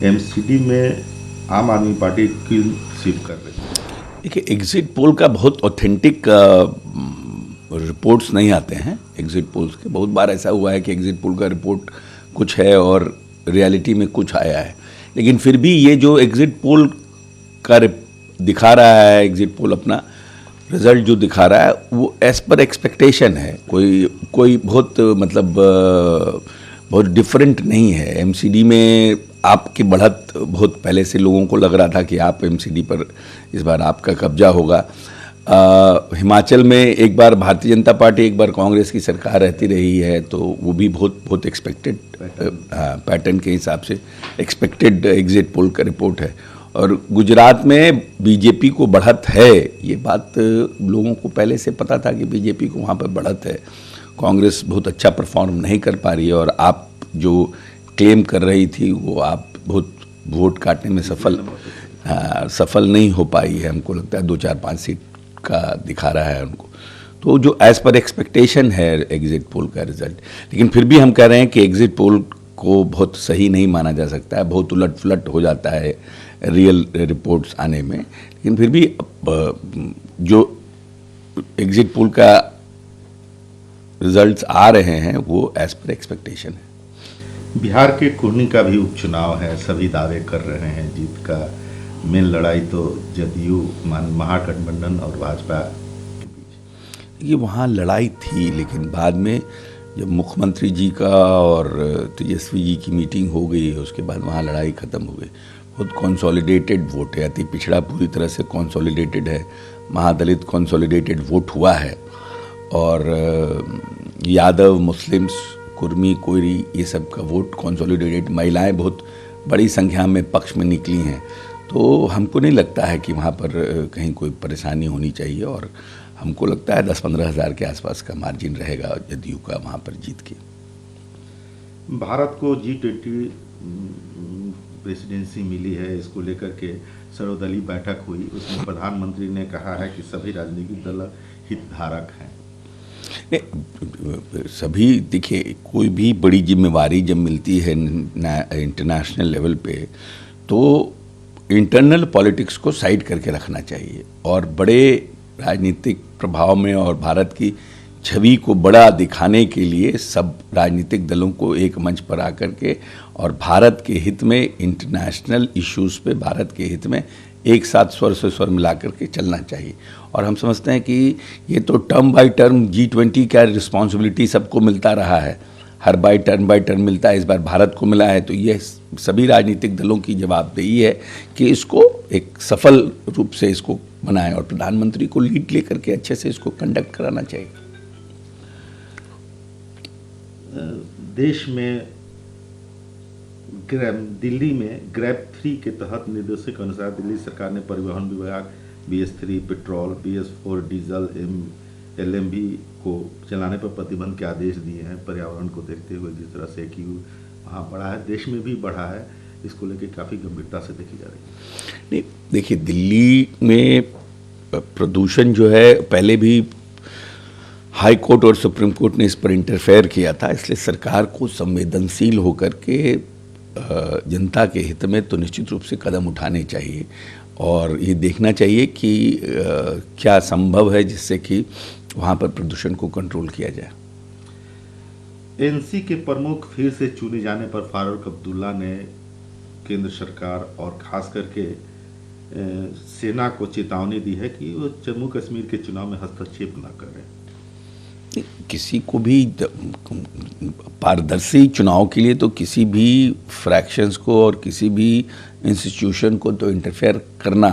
MCD में आम आदमी पार्टी क्यों स्वीप कर रही है? देखिए, एग्जिट पोल का बहुत ऑथेंटिक रिपोर्ट्स नहीं आते हैं। एग्जिट पोल्स के बहुत बार ऐसा हुआ है कि एग्जिट पोल का रिपोर्ट कुछ है और रियलिटी में कुछ आया है। लेकिन फिर भी ये जो एग्जिट पोल का दिखा रहा है, एग्जिट पोल अपना रिजल्ट जो दिखा रहा है वो एज पर एक्सपेक्टेशन है। कोई बहुत बहुत डिफरेंट नहीं है। एमसीडी में आपकी बढ़त बहुत पहले से लोगों को लग रहा था कि आप एमसीडी पर इस बार आपका कब्जा होगा। हिमाचल में एक बार भारतीय जनता पार्टी, एक बार कांग्रेस की सरकार रहती रही है, तो वो भी बहुत एक्सपेक्टेड पैटर्न के हिसाब से एक्सपेक्टेड एग्जिट पोल का रिपोर्ट है। और गुजरात में बीजेपी को बढ़त है, ये बात लोगों को पहले से पता था कि बीजेपी को वहाँ पर बढ़त है। कांग्रेस बहुत अच्छा परफॉर्म नहीं कर पा रही है और आप जो क्लेम कर रही थी वो आप बहुत वोट काटने में सफल नहीं हो पाई है। हमको लगता है 2-4-5 सीट का दिखा रहा है उनको। तो जो एज पर एक्सपेक्टेशन है एग्जिट पोल का रिजल्ट, लेकिन फिर भी हम कह रहे हैं कि एग्जिट पोल को बहुत सही नहीं माना जा सकता है। बहुत उलट फुलट हो जाता है रियल रिपोर्ट्स आने में। लेकिन फिर भी जो एग्जिट पोल का रिजल्ट्स आ रहे हैं वो एज पर एक्सपेक्टेशन है। बिहार के कुर्नी का भी उपचुनाव है, सभी दावे कर रहे हैं जीत का। मेन लड़ाई तो जदयू महागठबंधन और भाजपा के बीच। ये वहाँ लड़ाई थी, लेकिन बाद में जब मुख्यमंत्री जी का और तेजस्वी जी की मीटिंग हो गई, उसके बाद वहाँ लड़ाई ख़त्म हो गई। बहुत कंसोलिडेटेड वोट है, अति पिछड़ा पूरी तरह से कंसोलिडेटेड है, महादलित कंसोलिडेटेड वोट हुआ है। और यादव, मुस्लिम्स, कुर्मी, कोयरी, ये सब का वोट कंसोलिडेटेड, महिलाएं बहुत बड़ी संख्या में पक्ष में निकली हैं। तो हमको नहीं लगता है कि वहाँ पर कहीं कोई परेशानी होनी चाहिए और हमको लगता है 10-15 हज़ार के आसपास का मार्जिन रहेगा जदयू का वहाँ पर जीत के। भारत को G20 प्रेसिडेंसी मिली है, इसको लेकर के सर्वदलीय बैठक हुई। उसमें प्रधानमंत्री ने कहा है कि सभी राजनीतिक दल हितधारक हैं। सभी, देखिए, कोई भी बड़ी जिम्मेवारी जब मिलती है इंटरनेशनल लेवल पे, तो इंटरनल पॉलिटिक्स को साइड करके रखना चाहिए और बड़े राजनीतिक प्रभाव में और भारत की छवि को बड़ा दिखाने के लिए सब राजनीतिक दलों को एक मंच पर आकर के और भारत के हित में, इंटरनेशनल इश्यूज़ पे भारत के हित में एक साथ स्वर से स्वर मिला करके चलना चाहिए। और हम समझते हैं कि ये तो टर्म बाय टर्म G20 का रिस्पॉन्सिबिलिटी सबको मिलता रहा है, हर बाय टर्म मिलता है। इस बार भारत को मिला है, तो ये सभी राजनीतिक दलों की जवाबदेही है कि इसको एक सफल रूप से इसको बनाएं और प्रधानमंत्री को लीड लेकर के अच्छे से इसको कंडक्ट कराना चाहिए। देश में दिल्ली में ग्रैब 3 के तहत निर्देशों के अनुसार दिल्ली सरकार ने परिवहन विभाग BS3 petrol, BS4 diesel, LMV को चलाने पर प्रतिबंध के आदेश दिए हैं। पर्यावरण को देखते हुए जिस तरह से कि वहाँ बढ़ा है, देश में भी बढ़ा है, इसको लेकर काफ़ी गंभीरता से देखी जा रही है। नहीं, देखिए, दिल्ली में प्रदूषण जो है, पहले भी हाई कोर्ट और सुप्रीम कोर्ट ने इस पर इंटरफेयर किया था, इसलिए सरकार को संवेदनशील होकर के जनता के हित में तो निश्चित रूप से कदम उठाने चाहिए और ये देखना चाहिए कि क्या संभव है जिससे कि वहाँ पर प्रदूषण को कंट्रोल किया जाए। NC के प्रमुख फिर से चुने जाने पर फारूक अब्दुल्ला ने केंद्र सरकार और खास करके सेना को चेतावनी दी है कि वो जम्मू कश्मीर के चुनाव में हस्तक्षेप न करें। किसी को भी पारदर्शी चुनाव के लिए तो किसी भी फ्रैक्शंस को और किसी भी इंस्टीट्यूशन को तो इंटरफेयर करना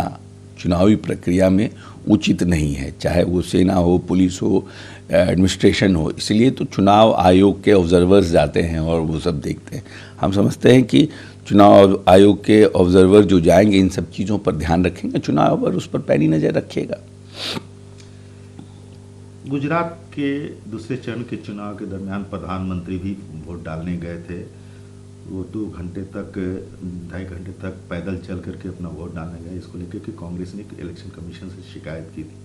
चुनावी प्रक्रिया में उचित नहीं है, चाहे वो सेना हो, पुलिस हो, एडमिनिस्ट्रेशन हो। इसलिए तो चुनाव आयोग के ऑब्जर्वर्स जाते हैं और वो सब देखते हैं। हम समझते हैं कि चुनाव आयोग के ऑब्जर्वर जो जाएंगे इन सब चीज़ों पर ध्यान रखेंगे, चुनाव पर उस पर पैनी नज़र रखेगा। गुजरात के दूसरे चरण के चुनाव के दरमियान प्रधानमंत्री भी वोट डालने गए थे। वो 2 घंटे तक, 2.5 घंटे तक पैदल चल करके अपना वोट डालने गए। इसको लेकर कि कांग्रेस ने इलेक्शन कमीशन से शिकायत की थी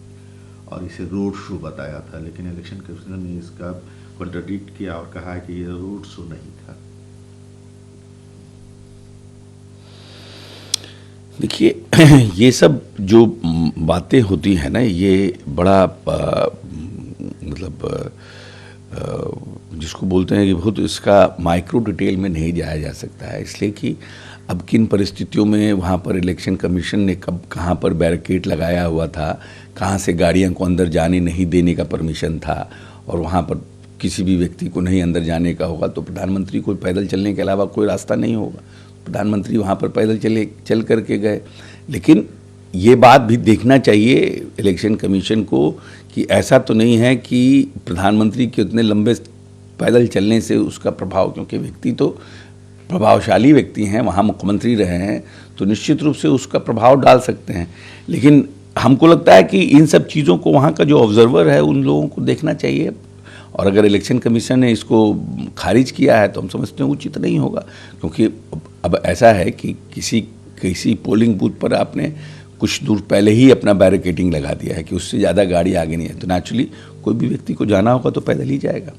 और इसे रोड शो बताया था, लेकिन इलेक्शन कमीशन ने इसका कॉन्ट्रडिक्ट किया और कहा कि ये रोड शो नहीं था। देखिए ये सब जो बातें होती हैं ना, ये बड़ा मतलब जिसको बोलते हैं कि बहुत इसका माइक्रो डिटेल में नहीं जाया जा सकता है, इसलिए कि अब किन परिस्थितियों में वहाँ पर इलेक्शन कमीशन ने कब कहाँ पर बैरिकेड लगाया हुआ था, कहाँ से गाड़ियों को अंदर जाने नहीं देने का परमिशन था, और वहाँ पर किसी भी व्यक्ति को नहीं अंदर जाने का होगा तो प्रधानमंत्री को पैदल चलने के अलावा कोई रास्ता नहीं होगा। प्रधानमंत्री वहाँ पर पैदल चल करके गए। लेकिन ये बात भी देखना चाहिए इलेक्शन कमीशन को कि ऐसा तो नहीं है कि प्रधानमंत्री के उतने लंबे पैदल चलने से उसका प्रभाव, क्योंकि व्यक्ति तो प्रभावशाली व्यक्ति हैं, वहाँ मुख्यमंत्री रहे हैं, तो निश्चित रूप से उसका प्रभाव डाल सकते हैं। लेकिन हमको लगता है कि इन सब चीज़ों को वहाँ का जो ऑब्जर्वर है उन लोगों को देखना चाहिए, और अगर इलेक्शन कमीशन ने इसको खारिज किया है तो हम समझते हैं उचित नहीं होगा, क्योंकि अब ऐसा है कि किसी पोलिंग बूथ पर आपने कुछ दूर पहले ही अपना बैरिकेडिंग लगा दिया है कि उससे ज़्यादा गाड़ी आगे नहीं है, तो नेचुरली कोई भी व्यक्ति को जाना होगा तो पैदल ही जाएगा।